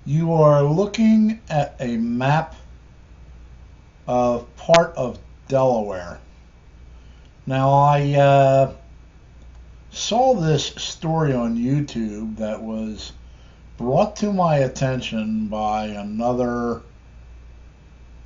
You are looking at a map of part of Delaware. Now, I saw this story on YouTube that was brought to my attention by another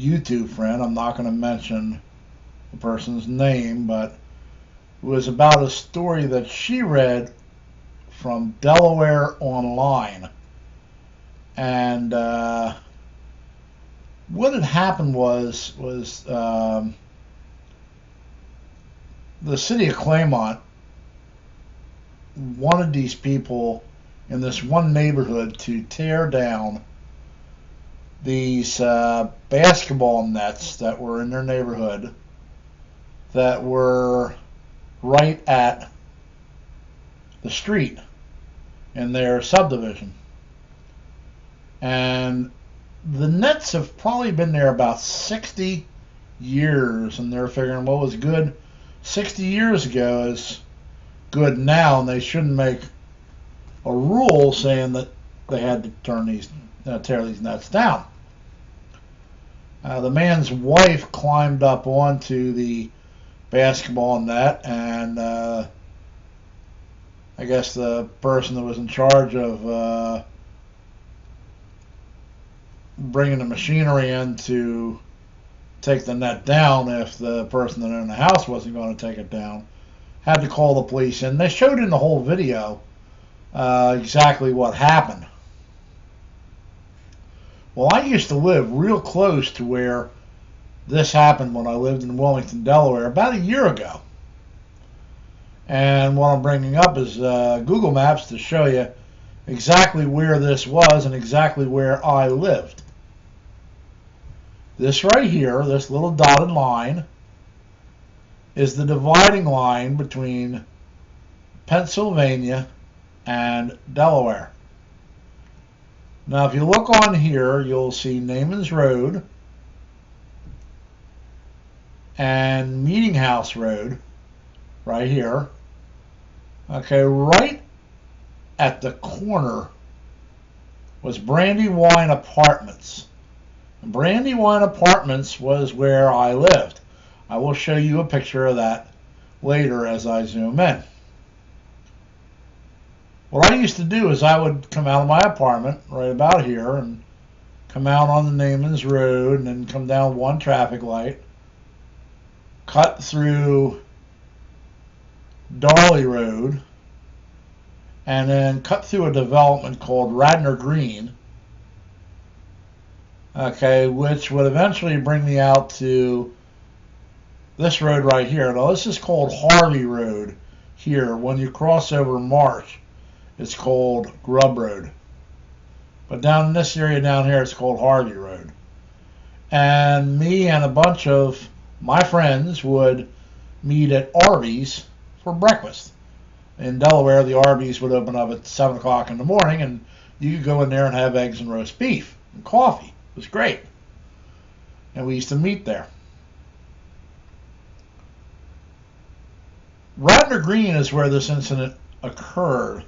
YouTube friend. I'm not going to mention the person's name, but it was about a story that she read from Delaware Online. And what had happened was the city of Claymont wanted these people in this one neighborhood to tear down these basketball nets that were in their neighborhood that were right at the street in their subdivision. And the nets have probably been there about 60 years, and they're figuring what was good 60 years ago is good now, and they shouldn't make a rule saying that they had to tear these nets down. The man's wife climbed up onto the basketball net, and I guess the person that was in charge of bringing the machinery in to take the net down, if the person that owned the house wasn't going to take it down, had to call the police. And they showed in the whole video exactly what happened. Well, I used to live real close to where this happened when I lived in Wilmington, Delaware, about a year ago. And what I'm bringing up is Google Maps to show you exactly where this was and exactly where I lived. This right here, this little dotted line, is the dividing line between Pennsylvania and Delaware. Now, if you look on here, you'll see Naaman's Road and Meeting House Road right here. Okay, right at the corner was Brandywine Apartments. And Brandywine Apartments was where I lived. I will show you a picture of that later as I zoom in. What I used to do is I would come out of my apartment right about here and come out on the Naaman's Road and then come down one traffic light, cut through Darley Road, and then cut through a development called Radnor Green, okay, which would eventually bring me out to this road right here. Now, this is called Harvey Road here. When you cross over Marsh, it's called Grub Road. But down in this area down here, it's called Harvey Road. And me and a bunch of my friends would meet at Arby's for breakfast. In Delaware, the Arby's would open up at 7 o'clock in the morning, and you could go in there and have eggs and roast beef and coffee. It was great. And we used to meet there. Radnor Green is where this incident occurred.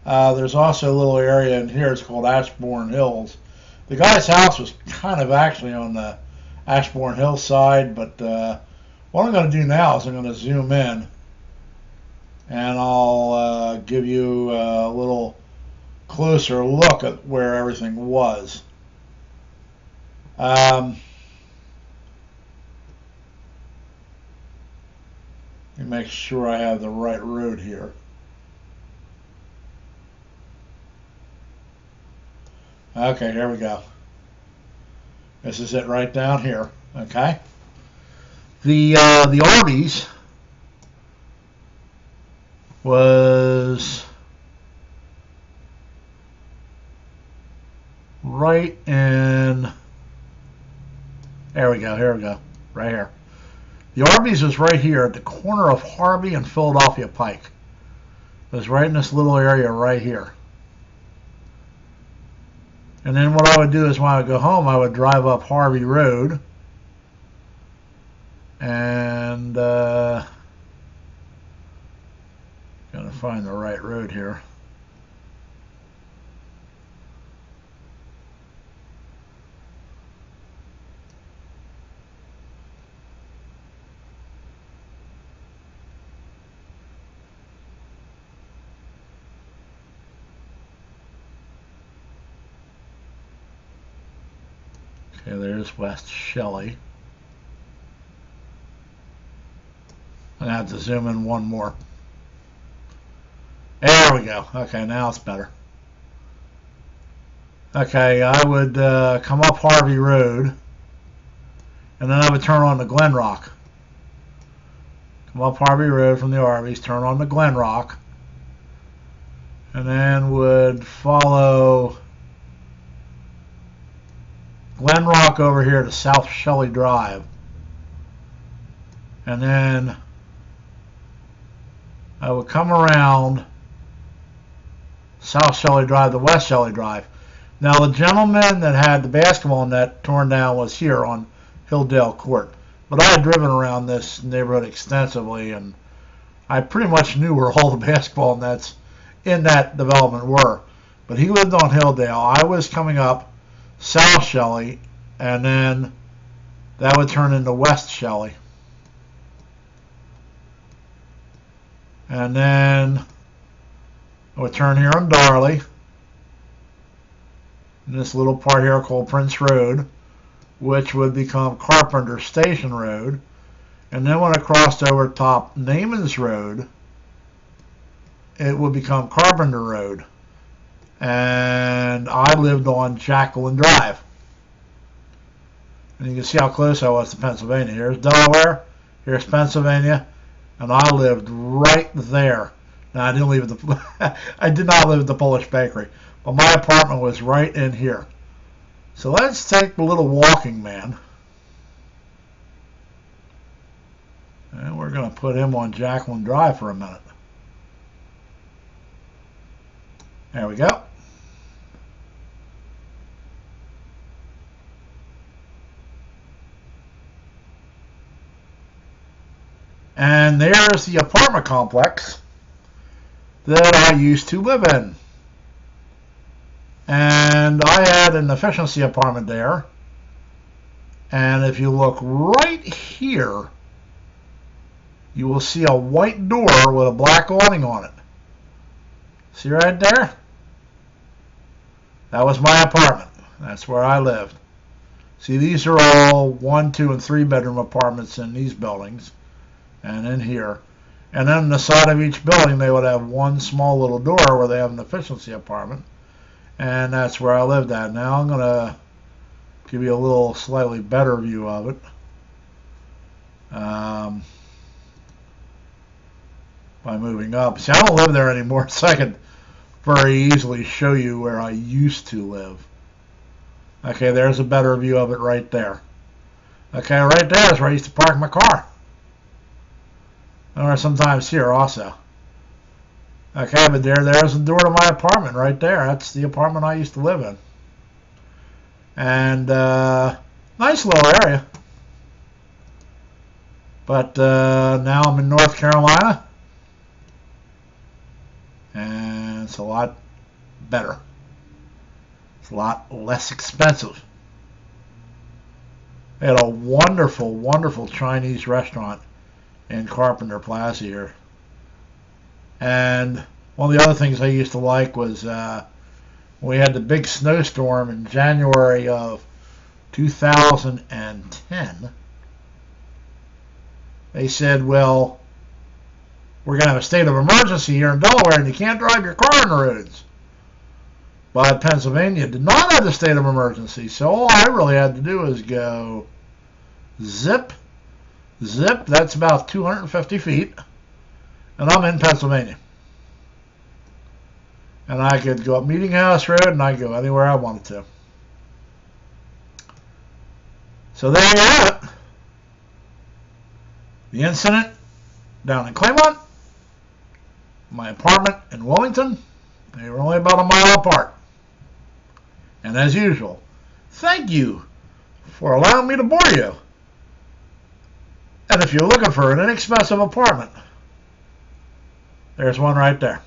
There's also a little area in here, it's called Ashbourne Hills. The guy's house was kind of actually on the Ashbourne Hills side, but what I'm going to do now is I'm going to zoom in, and I'll give you a little closer look at where everything was. Let me make sure I have the right road here. Okay, here we go. This is it right down here. Okay. The Arby's was right in. There we go. Here we go. Right here. The Arby's was right here at the corner of Harvey and Philadelphia Pike. It was right in this little area right here. And then what I would do is when I would go home, I would drive up Harvey Road and gotta find the right road here. Okay, there's West Shelley. I'm going to have to zoom in one more. There we go. Okay, now it's better. Okay, I would come up Harvey Road, and then I would turn on the Glen Rock. Come up Harvey Road from the Arby's, turn on the Glen Rock, and then would follow Glen Rock over here to South Shelley Drive. And then I would come around South Shelley Drive to West Shelley Drive. Now, the gentleman that had the basketball net torn down was here on Hilldale Court. But I had driven around this neighborhood extensively, and I pretty much knew where all the basketball nets in that development were. But he lived on Hilldale. I was coming up South Shelley, and then that would turn into West Shelley. And then I would turn here on Darley, in this little part here called Prince Road, which would become Carpenter Station Road. And then when I crossed over top Naaman's Road, it would become Carpenter Road. And I lived on Jacqueline Drive. And you can see how close I was to Pennsylvania. Here's Delaware, here's Pennsylvania, and I lived right there. Now, I didn't live at the I did not live at the Polish Bakery, but my apartment was right in here. So let's take the little walking man, and we're going to put him on Jacqueline Drive for a minute. There we go. And there's the apartment complex that I used to live in. And I had an efficiency apartment there. And if you look right here, you will see a white door with a black awning on it. See right there? That was my apartment. That's where I lived. See, these are all 1, 2, and 3 bedroom apartments in these buildings. And in here. And then on the side of each building, they would have one small little door where they have an efficiency apartment. And that's where I lived at. Now I'm going to give you a little slightly better view of it. By moving up. See, I don't live there anymore, so I can very easily show you where I used to live. Okay, there's a better view of it right there. Okay, right there is where I used to park my car. Or sometimes here also. Okay, but there's the door to my apartment right there. That's the apartment I used to live in. And nice little area. But now I'm in North Carolina. And it's a lot better. It's a lot less expensive. They had a wonderful, wonderful Chinese restaurant in Carpenter Plaza here. And one of the other things I used to like was we had the big snowstorm in January of 2010. They said, well, we're going to have a state of emergency here in Delaware and you can't drive your car on the roads. But Pennsylvania did not have the state of emergency, so all I really had to do was go zip, that's about 250 feet, and I'm in Pennsylvania. And I could go up Meeting House Road, and I could go anywhere I wanted to. So there you have it. The incident down in Claymont, my apartment in Wilmington, they were only about a mile apart. And as usual, thank you for allowing me to bore you. And if you're looking for an inexpensive apartment, there's one right there.